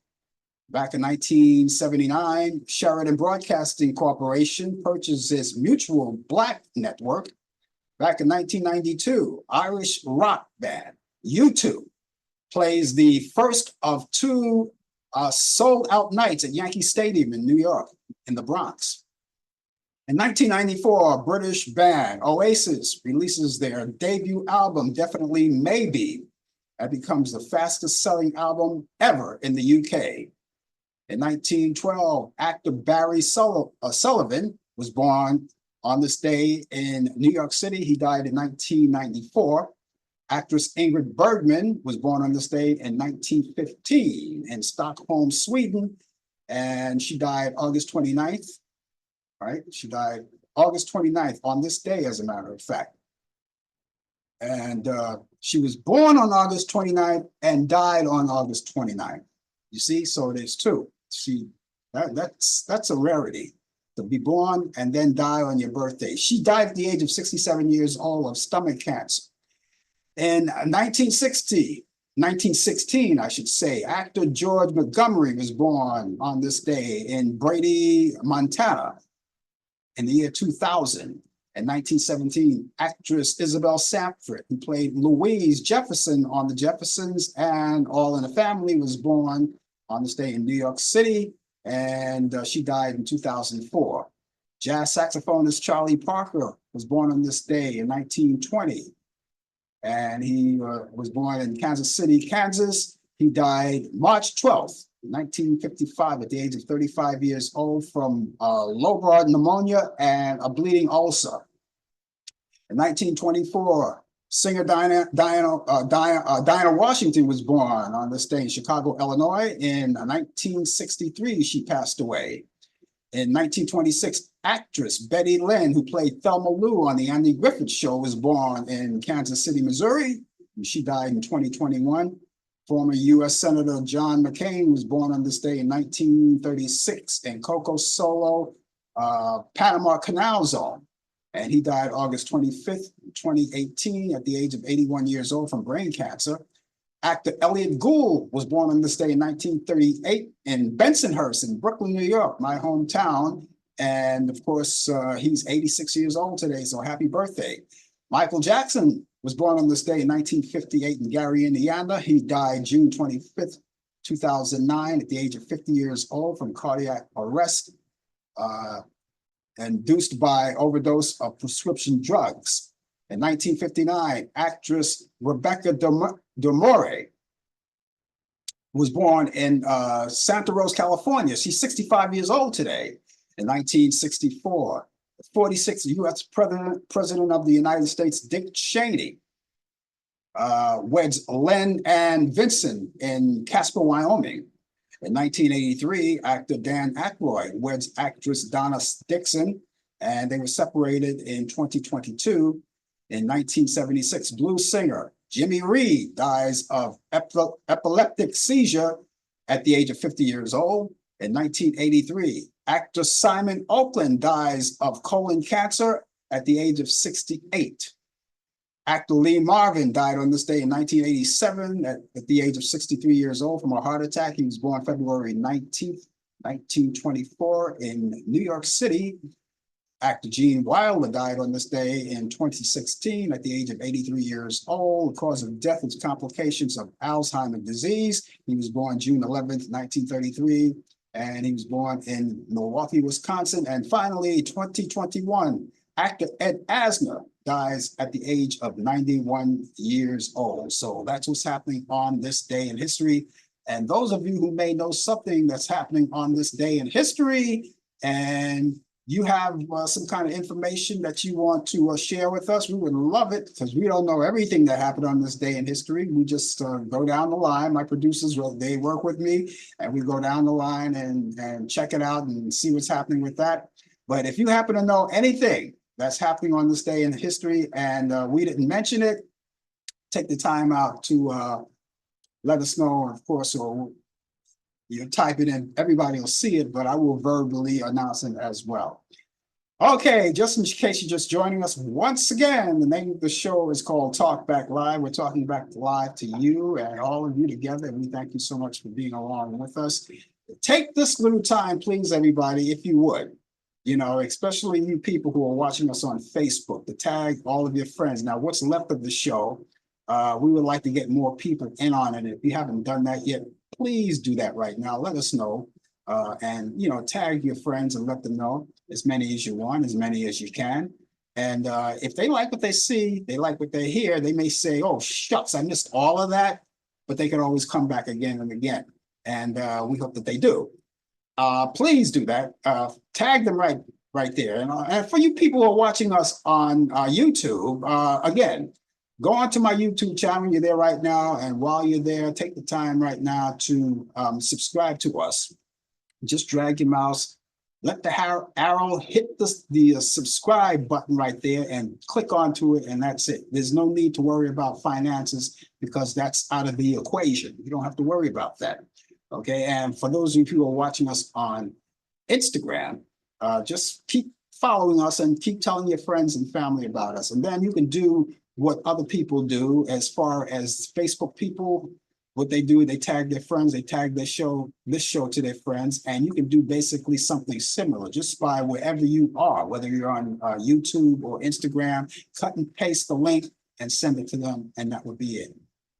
Back in 1979, Sheridan Broadcasting Corporation purchases Mutual Black Network. Back in 1992, Irish rock band U2 plays the first of two sold-out nights at Yankee Stadium in New York, in the Bronx. In 1994, British band Oasis releases their debut album, Definitely Maybe. That becomes the fastest-selling album ever in the UK. In 1912, actor Barry Sullivan was born on this day in New York City. He died in 1994. Actress Ingrid Bergman was born on this day in 1915 in Stockholm, Sweden, and she died August 29th. Right? She died August 29th on this day, as a matter of fact. And she was born on August 29th and died on August 29th. You see, so there's two. That's a rarity, to be born and then die on your birthday. She died at the age of 67 years old of stomach cancer. In 1916, I should say, actor George Montgomery was born on this day in Brady, Montana, in the year 2000. In 1917, actress Isabel Sanford, who played Louise Jefferson on The Jeffersons and All in the Family, was born on this day in New York City, and she died in 2004. Jazz saxophonist Charlie Parker was born on this day in 1920, and he was born in Kansas City, Kansas. He died March 12th, 1955, at the age of 35 years old from low-grade pneumonia and a bleeding ulcer. In 1924, singer Diana Washington was born on this day in Chicago, Illinois. In 1963, she passed away. In 1926, actress Betty Lynn, who played Thelma Lou on the Andy Griffith Show, was born in Kansas City, Missouri. She died in 2021. Former U.S. Senator John McCain was born on this day in 1936 in Coco Solo, Panama Canal Zone. And he died August 25th, 2018, at the age of 81 years old from brain cancer. Actor Elliot Gould was born on this day in 1938 in Bensonhurst in Brooklyn, New York, my hometown. And of course, he's 86 years old today, so happy birthday. Michael Jackson was born on this day in 1958 in Gary, Indiana. He died June 25th, 2009, at the age of 50 years old from cardiac arrest, induced by overdose of prescription drugs. In 1959, actress Rebecca De More was born in Santa Rosa, California. She's 65 years old today. In 1964, the 46th U.S. President of the United States, Dick Cheney, weds Len and Vincent in Casper, Wyoming. In 1983, actor Dan Aykroyd weds actress Donna Dixon, and they were separated in 2022. In 1976, blues singer Jimmy Reed dies of epileptic seizure at the age of 50 years old. In 1983, actor Simon Oakland dies of colon cancer at the age of 68. Actor Lee Marvin died on this day in 1987 at the age of 63 years old from a heart attack. He was born February 19th, 1924 in New York City. Actor Gene Wilder died on this day in 2016 at the age of 83 years old. The cause of death was complications of Alzheimer's disease. He was born June 11th, 1933, and he was born in Milwaukee, Wisconsin. And finally, 2021, actor Ed Asner dies at the age of 91 years old. So that's what's happening on this day in history. And those of you who may know something that's happening on this day in history, and you have some kind of information that you want to share with us, we would love it, because we don't know everything that happened on this day in history. We just go down the line. My producers, they work with me, and we go down the line and check it out and see what's happening with that. But if you happen to know anything that's happening on this day in history, and we didn't mention it, take the time out to let us know, of course, or you type it in, everybody will see it, but I will verbally announce it as well. Okay, just in case you're just joining us once again, the name of the show is called Talk Back Live. We're talking back live to you and all of you together, and we thank you so much for being along with us. Take this little time, please, everybody, if you would, especially you people who are watching us on Facebook, to tag all of your friends. Now, what's left of the show, we would like to get more people in on it. If you haven't done that yet, please do that right now. Let us know, and tag your friends and let them know, as many as you want, as many as you can. And if they like what they see, they like what they hear, they may say, oh, shucks, I missed all of that, but they can always come back again and again. And we hope that they do. Please do that. Tag them right there. And for you people who are watching us on YouTube, again, go onto my YouTube channel. You're there right now. And while you're there, take the time right now to subscribe to us. Just drag your mouse, let the arrow hit the subscribe button right there and click onto it, and that's it. There's no need to worry about finances because that's out of the equation. You don't have to worry about that. Okay, and for those of you who are watching us on Instagram, just keep following us and keep telling your friends and family about us. And then you can do what other people do as far as Facebook people. What they do, they tag their friends, they tag this show to their friends, and you can do basically something similar just by wherever you are, whether you're on YouTube or Instagram, cut and paste the link and send it to them, and that would be it.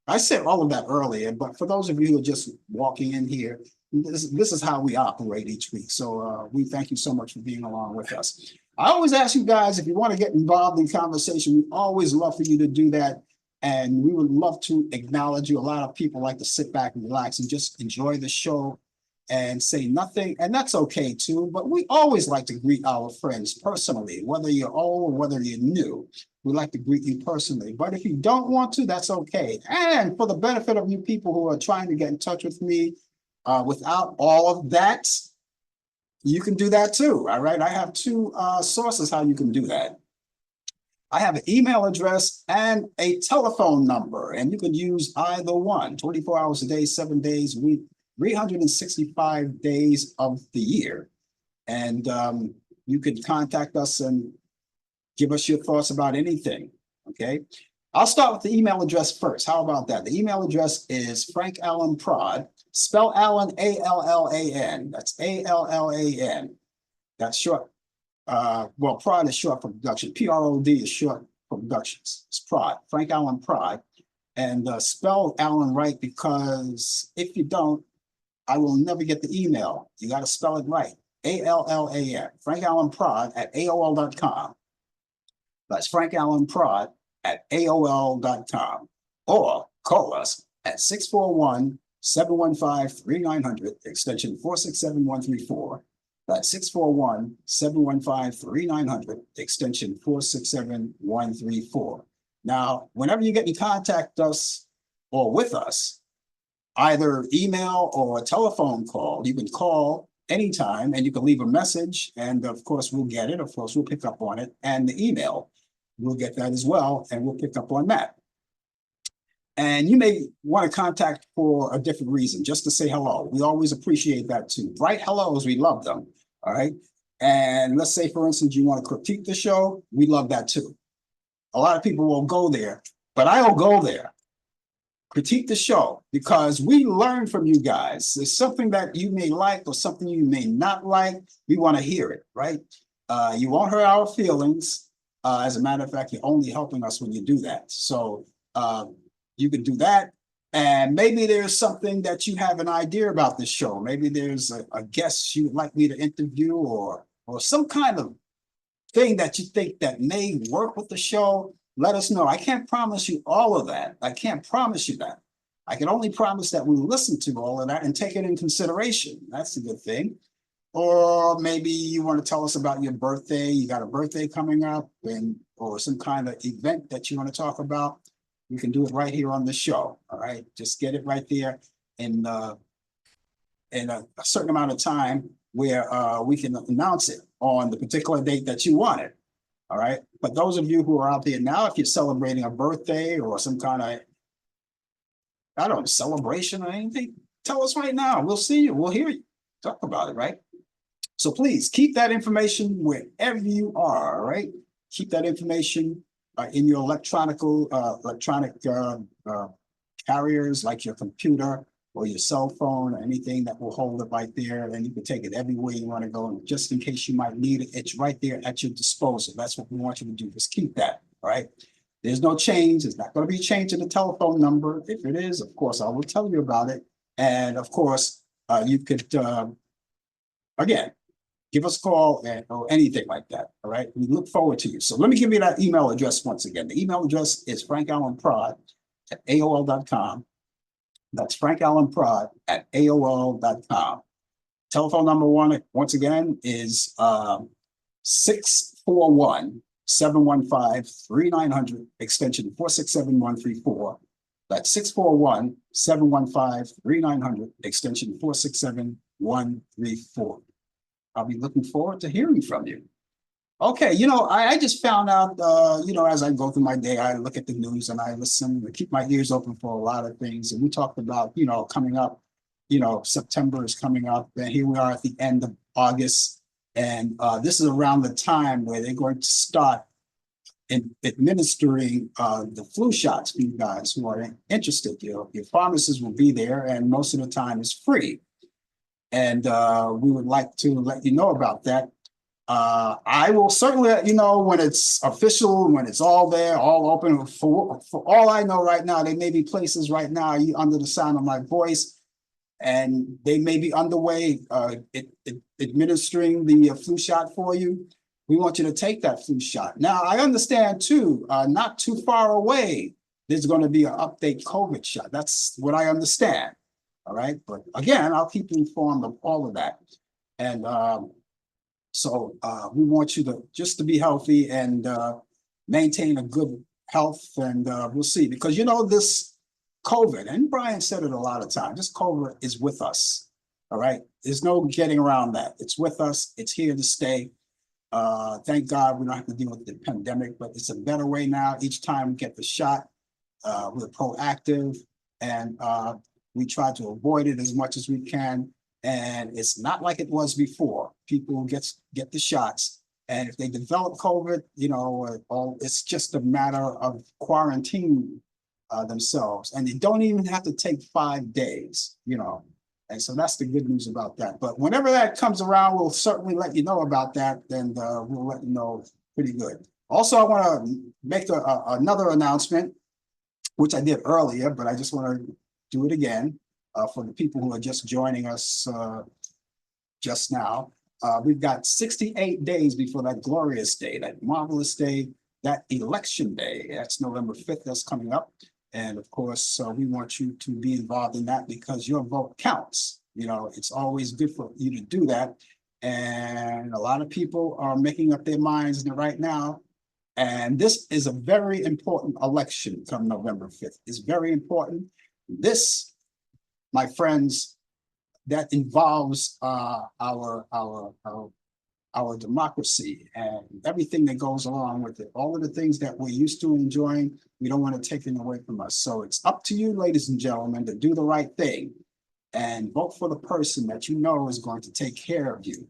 I said all of that earlier, but for those of you who are just walking in here, this is how we operate each week. So we thank you so much for being along with us. I always ask you guys, if you want to get involved in conversation, we always love for you to do that. And we would love to acknowledge you. A lot of people like to sit back and relax and just enjoy the show and say nothing. And that's okay too. But we always like to greet our friends personally, whether you're old or whether you're new. We like to greet you personally. But if you don't want to, that's okay. And for the benefit of you people who are trying to get in touch with me without all of that, you can do that too. All right. I have two sources how you can do that. I have an email address and a telephone number, and you can use either one, 24 hours a day, 7 days a week, 365 days of the year. And you can contact us and give us your thoughts about anything, okay? I'll start with the email address first. How about that? The email address is Frank Allan Prod, spell Allan, A-L-L-A-N. That's A-L-L-A-N. That's short. Well, Prod is short for production. P-R-O-D is short for productions. It's Prod, Frank Allan Prod. And spell Allan right, because if you don't, I will never get the email. You got to spell it right. A-L-L-A-N, Frank Allan Prod at AOL.com. That's Frank Allan Prod at AOL.com. Or call us at 641-715-3900, extension 467134. That's 641-715-3900, extension 467134. Now, whenever you get in contact us or with us, either email or a telephone call, you can call anytime and you can leave a message, and of course we'll get it. Of course, we'll pick up on it. And the email, we'll get that as well, and we'll pick up on that. And you may want to contact for a different reason, just to say hello. We always appreciate that too. Bright hellos, we love them. All right. And let's say, for instance, you want to critique the show, we love that too. A lot of people will go there, but I will go there. Critique the show, because we learn from you guys. There's something that you may like or something you may not like. We want to hear it, right? You won't hurt our feelings. As a matter of fact, you're only helping us when you do that. So you can do that. And maybe there's something that you have an idea about this show. Maybe there's a guest you would like me to interview, or some kind of thing that you think that may work with the show. Let us know. I can't promise you all of that. I can't promise you that. I can only promise that we listen to all of that and take it in consideration. That's a good thing. Or maybe you want to tell us about your birthday. You got a birthday coming up, or some kind of event that you want to talk about. You can do it right here on the show. All right. Just get it right there in a certain amount of time where we can announce it on the particular date that you want it. All right. But those of you who are out there now, if you're celebrating a birthday or some kind of, I don't know, celebration or anything, tell us right now. We'll see you. We'll hear you. Talk about it, right? So please keep that information wherever you are, all right? Keep that information in your electronic carriers like your computer or your cell phone or anything that will hold it right there, and you can take it everywhere you want to go. And just in case you might need it, it's right there at your disposal. That's what we want you to do. Just keep that, all right? There's no change. There's not going to be a change in the telephone number. If it is, of course, I will tell you about it. And of course, you could, again, give us a call or anything like that, all right? We look forward to you. So let me give you that email address once again. The email address is frankallenprod@aol.com. That's frankallenprod@aol.com. Telephone number once again is 641-715-3900, extension 467134. That's 641-715-3900, extension 467134. I'll be looking forward to hearing from you. Okay, I just found out, as I go through my day, I look at the news and I listen, I keep my ears open for a lot of things. And we talked about, coming up, September is coming up, and here we are at the end of August. And this is around the time where they're going to start administering the flu shots for you guys who are interested. Your pharmacist will be there, and most of the time it's free. And we would like to let you know about that. I will certainly let you know when it's official, when it's all there, all open. For all I know right now, there may be places right now under the sound of my voice, and they may be underway administering the flu shot for you. We want you to take that flu shot. Now, I understand too, not too far away, there's going to be an update COVID shot. That's what I understand. All right. But again, I'll keep you informed of all of that. And so we want you to just be healthy and maintain a good health. And we'll see, because, this COVID, and Brian said it a lot of times, this COVID is with us. All right. There's no getting around that. It's with us. It's here to stay. Thank God we don't have to deal with the pandemic, but it's a better way now. Each time we get the shot, we're proactive, and we try to avoid it as much as we can. And it's not like it was before. People get the shots, and if they develop COVID, it's just a matter of quarantining themselves, and they don't even have to take 5 days, And so that's the good news about that. But whenever that comes around, we'll certainly let you know about that, and we'll let you know pretty good. Also, I want to make another announcement, which I did earlier, but I just want to do it again for the people who are just joining us just now. We've got 68 days before that glorious day, that marvelous day, that election day. That's November 5th, that's coming up. And of course, we want you to be involved in that, because your vote counts. It's always good for you to do that. And a lot of people are making up their minds right now. And this is a very important election come November 5th. It's very important. This, my friends, that involves our democracy and everything that goes along with it. All of the things that we're used to enjoying, we don't want to take it away from us. So it's up to you, ladies and gentlemen, to do the right thing and vote for the person that you know is going to take care of you.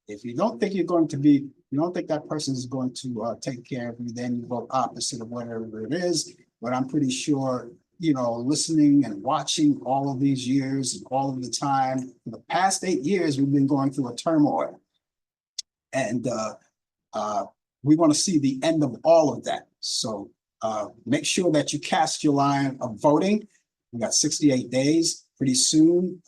If you don't think you don't think that person is going to take care of you, then you vote opposite of whatever it is. But I'm pretty sure, listening and watching all of these years and all of the time, for the past 8 years, we've been going through a turmoil. And we want to see the end of all of that. So make sure that you cast your line of voting. We got 68 days. Pretty soon,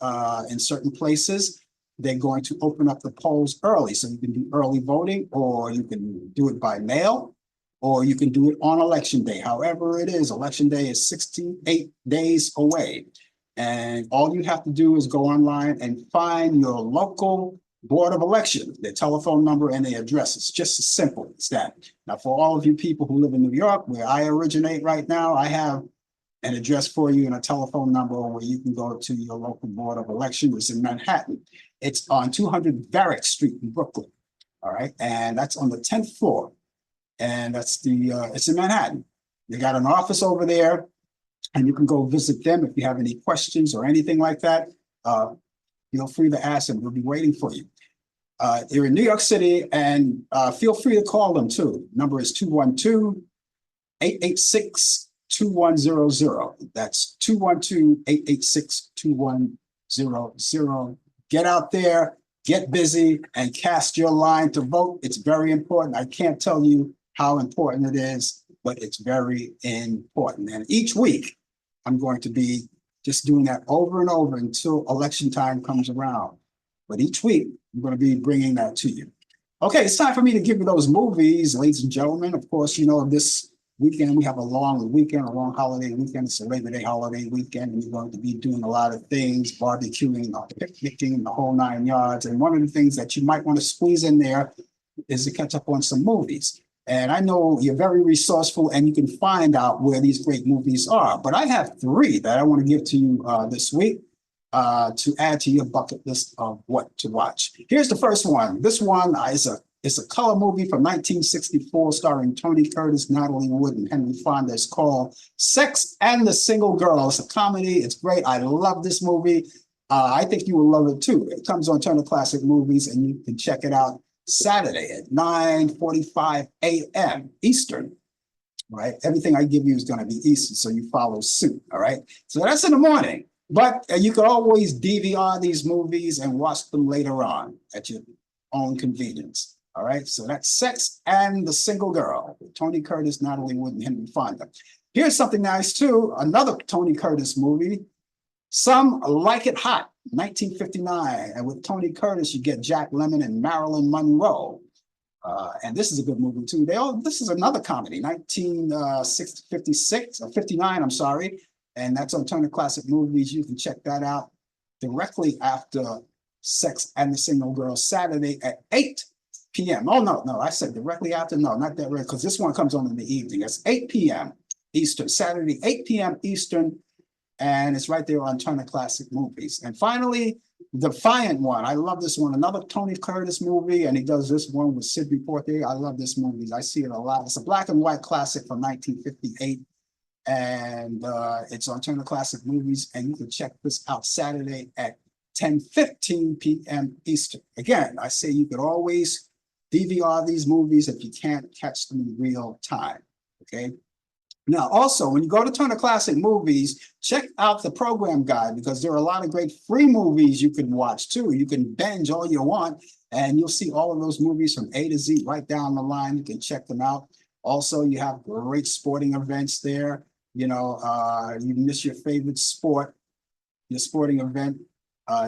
in certain places, they're going to open up the polls early. So you can do early voting, or you can do it by mail, or you can do it on election day. However it is, election day is 68 days away. And all you have to do is go online and find your local Board of Election, their telephone number and their address. It's just as simple as that. Now, for all of you people who live in New York, where I originate right now, I have an address for you and a telephone number where you can go to your local Board of Election. It's in Manhattan. It's on 200 Varick Street in Brooklyn. All right. And that's on the 10th floor. And that's it's in Manhattan. They got an office over there, and you can go visit them if you have any questions or anything like that. Feel free to ask them. We'll be waiting for you. They're in New York City, and feel free to call them too. Number is 212-886-2100. That's 212-886-2100. Get out there, get busy, and cast your line to vote. It's very important. I can't tell you how important it is, but it's very important. And each week, I'm going to be just doing that over and over until election time comes around. But each week, I'm going to be bringing that to you. Okay, it's time for me to give you those movies, ladies and gentlemen. Of course, you know, this weekend, we have a long weekend, a long holiday weekend. It's a Labor Day holiday weekend. And we're going to be doing a lot of things, barbecuing, picnicking, the whole 9 yards. And one of the things that you might want to squeeze in there is to catch up on some movies. And I know you're very resourceful and you can find out where these great movies are. But I have 3 that I want to give to you this week to add to your bucket list of what to watch. Here's the first one. This one is a color movie from 1964 starring Tony Curtis, Natalie Wood, and Henry Fonda. It's called Sex and the Single Girl. It's a comedy. It's great. I love this movie. I think you will love it too. It comes on Turner Classic Movies, and you can check it out Saturday at 9:45 a.m. Eastern. Right? Everything I give you is going to be Eastern, so you follow suit. All right. So that's in the morning. But you can always DVR these movies and watch them later on at your own convenience. All right. So that's Sex and the Single Girl with Tony Curtis, Natalie Wood, and Henry Fonda. Here's something nice too. Another Tony Curtis movie. Some Like It Hot, 1959. And with Tony Curtis, you get Jack Lemmon and Marilyn Monroe. And this is a good movie too. This is another comedy, 1956 or 59, I'm sorry. And that's on Turner Classic Movies. You can check that out directly after Sex and the Single Girl, Saturday at 8 p.m. Oh, no, I said directly after. No, not that right, because this one comes on in the evening. It's 8 p.m. Eastern, Saturday, 8 p.m. Eastern. And it's right there on Turner Classic Movies. And finally, Defiant One. I love this one. Another Tony Curtis movie, and he does this one with Sidney Poitier. I love this movie. I see it a lot. It's a black and white classic from 1958. And it's on Turner Classic Movies, and you can check this out Saturday at 10:15 p.m. Eastern. Again, I say you could always DVR these movies if you can't catch them in real time, okay? Now, also, when you go to Turner Classic Movies, check out the program guide because there are a lot of great free movies you can watch too. You can binge all you want, and you'll see all of those movies from A to Z right down the line. You can check them out. Also, you have great sporting events there. You know, you miss your favorite sport, your sporting event,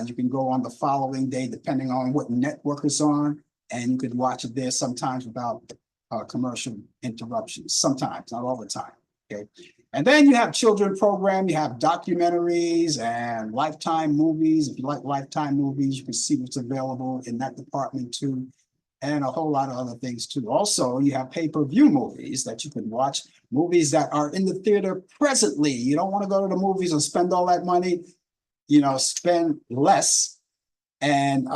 you can go on the following day, depending on what network is on, and you can watch it there sometimes without commercial interruptions. Sometimes, not all the time. Okay. And then you have children program, you have documentaries and Lifetime movies. If you like Lifetime movies, you can see what's available in that department too. And a whole lot of other things too. Also, you have pay-per-view movies that you can watch, movies that are in the theater presently. You don't want to go to the movies and spend all that money, you know, spend less and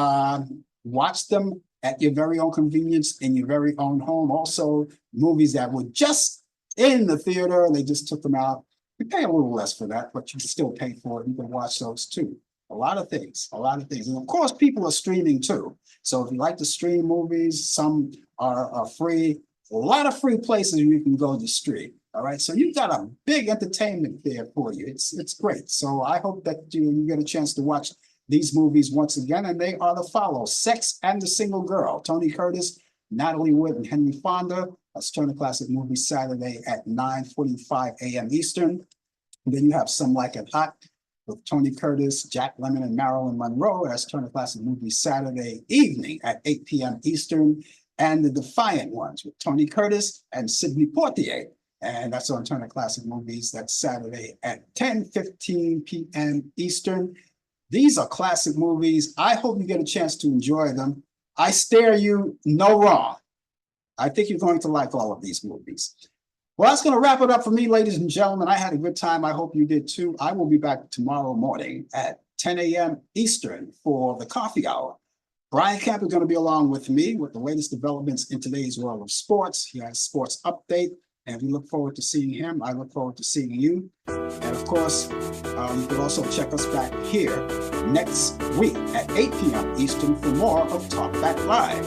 watch them at your very own convenience in your very own home. Also, movies that were just in the theater, they just took them out. You pay a little less for that, but you can still pay for it. You can watch those too. A lot of things. And of course, people are streaming too. So if you like to stream movies, some are free. A lot of free places you can go to stream. All right. So you've got a big entertainment there for you. It's great. So I hope that you get a chance to watch these movies once again. And they are the follow: Sex and the Single Girl, Tony Curtis, Natalie Wood, and Henry Fonda. That's Turner Classic Movies Saturday at 9:45 a.m. Eastern. And then you have Some Like It Hot with Tony Curtis, Jack Lemmon, and Marilyn Monroe. That's Turner Classic Movies Saturday evening at 8 p.m. Eastern. And The Defiant Ones with Tony Curtis and Sidney Poitier. And that's on Turner Classic Movies. That's Saturday at 10:15 p.m. Eastern. These are classic movies. I hope you get a chance to enjoy them. I stare you no wrong. I think you're going to like all of these movies. Well, that's going to wrap it up for me, ladies and gentlemen. I had a good time. I hope you did too. I will be back tomorrow morning at 10 a.m. Eastern for the coffee hour. Brian Camp is going to be along with me with the latest developments in today's world of sports. He has sports update, and we look forward to seeing him. I look forward to seeing you. And of course, you can also check us back here next week at 8 p.m. Eastern for more of Talk Back Live.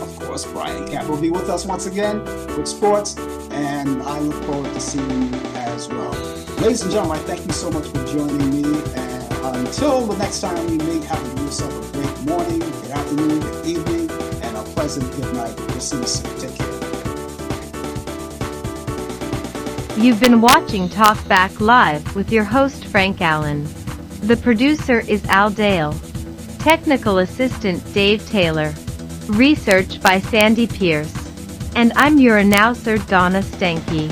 Of course, Brian Camp will be with us once again with sports, and I look forward to seeing you as well. Ladies and gentlemen, I thank you so much for joining me. And until the next time we meet, have yourself a great morning, good afternoon, good evening, and a pleasant good night. We'll see you soon. Take care. You've been watching Talk Back Live with your host Frank Allan. The producer is Al Dale. Technical assistant Dave Taylor. Research by Sandy Pierce. And I'm your announcer Donna Stenke.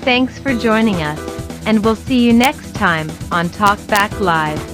Thanks for joining us, and we'll see you next time on Talk Back Live.